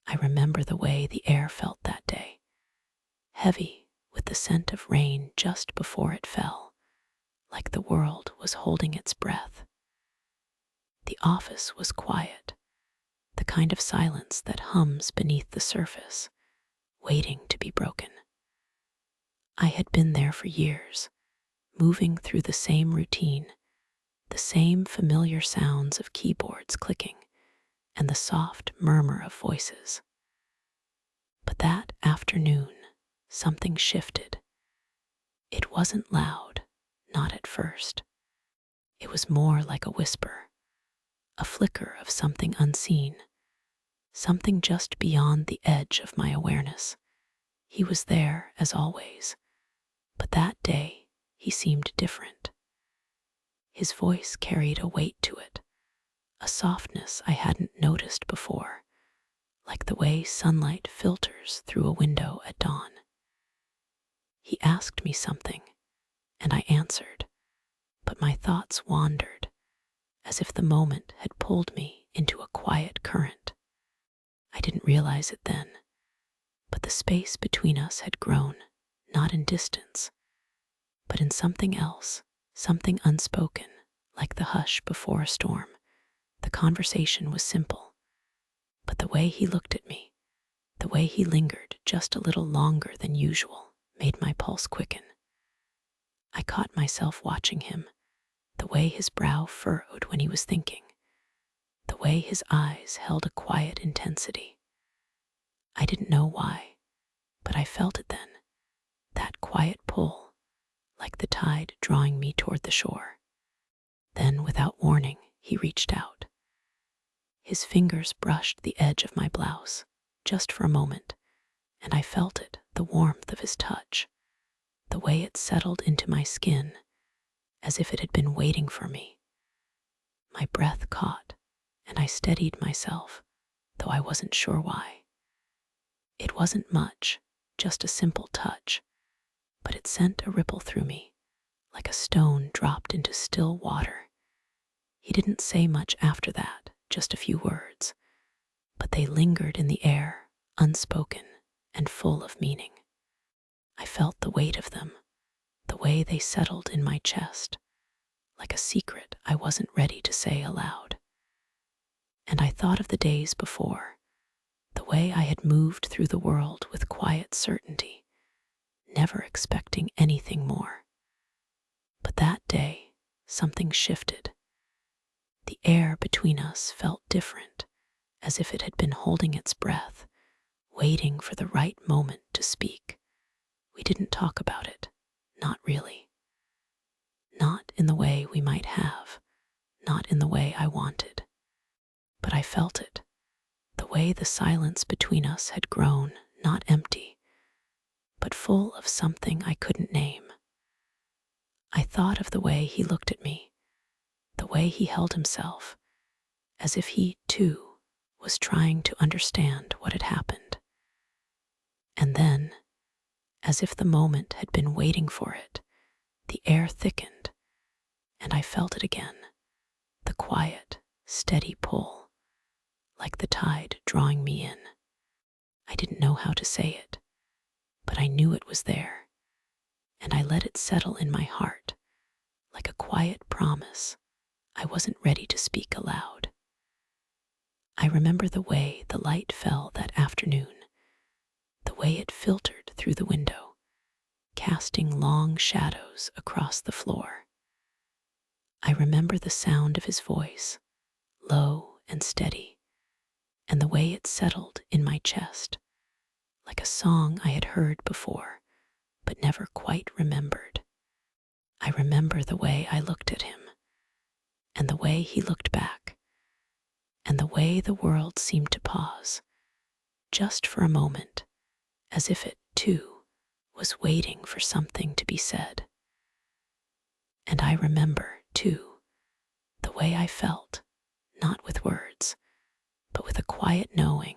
I remember the way the air felt that day, heavy with the scent of rain just before it fell, like the world was holding its breath. The office was quiet, the kind of silence that hums beneath the surface, waiting to be broken. I had been there for years, moving through the same routine, the same familiar sounds of keyboards clicking and the soft murmur of voices. But that afternoon, something shifted. It wasn't loud, not at first. It was more like a whisper, a flicker of something unseen, something just beyond the edge of my awareness. He was there, as always, but that day he seemed different. His voice carried a weight to it, a softness I hadn't noticed before, like the way sunlight filters through a window at dawn. He asked me something, and I answered, but my thoughts wandered, as if the moment had pulled me into a quiet current. I didn't realize it then, but the space between us had grown, not in distance, but in something else, something unspoken, like the hush before a storm. The conversation was simple, but the way he looked at me, the way he lingered just a little longer than usual, made my pulse quicken. I caught myself watching him, the way his brow furrowed when he was thinking, the way his eyes held a quiet intensity. I didn't know why, but I felt it then, that quiet pull, like the tide drawing me toward the shore. Then, without warning, he reached out. His fingers brushed the edge of my blouse, just for a moment, and I felt it, the warmth of his touch, the way it settled into my skin, as if it had been waiting for me. My breath caught, and I steadied myself, though I wasn't sure why. It wasn't much, just a simple touch, but it sent a ripple through me, like a stone dropped into still water. He didn't say much after that, just a few words, but they lingered in the air, unspoken and full of meaning. I felt the weight of them, the way they settled in my chest, like a secret I wasn't ready to say aloud. And I thought of the days before, the way I had moved through the world with quiet certainty, never expecting anything more. But that day, something shifted. The air between us felt different, as if it had been holding its breath, waiting for the right moment to speak. We didn't talk about it, not really. Not in the way we might have, not in the way I wanted. But I felt it, the way the silence between us had grown, not empty, but full of something I couldn't name. I thought of the way he looked at me, the way he held himself, as if he, too, was trying to understand what had happened. And then, as if the moment had been waiting for it, the air thickened, and I felt it again, the quiet, steady pull, like the tide drawing me in. I didn't know how to say it, but I knew it was there, and I let it settle in my heart, like a quiet promise I wasn't ready to speak aloud. I remember the way the light fell that afternoon, the way it filtered through the window, casting long shadows across the floor. I remember the sound of his voice, low and steady, and the way it settled in my chest, like a song I had heard before, but never quite remembered. I remember the way I looked at him, and the way he looked back, and the way the world seemed to pause, just for a moment, as if it, too, was waiting for something to be said. And I remember, too, the way I felt, not with words, but with a quiet knowing,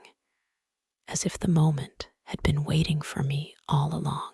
as if the moment had been waiting for me all along.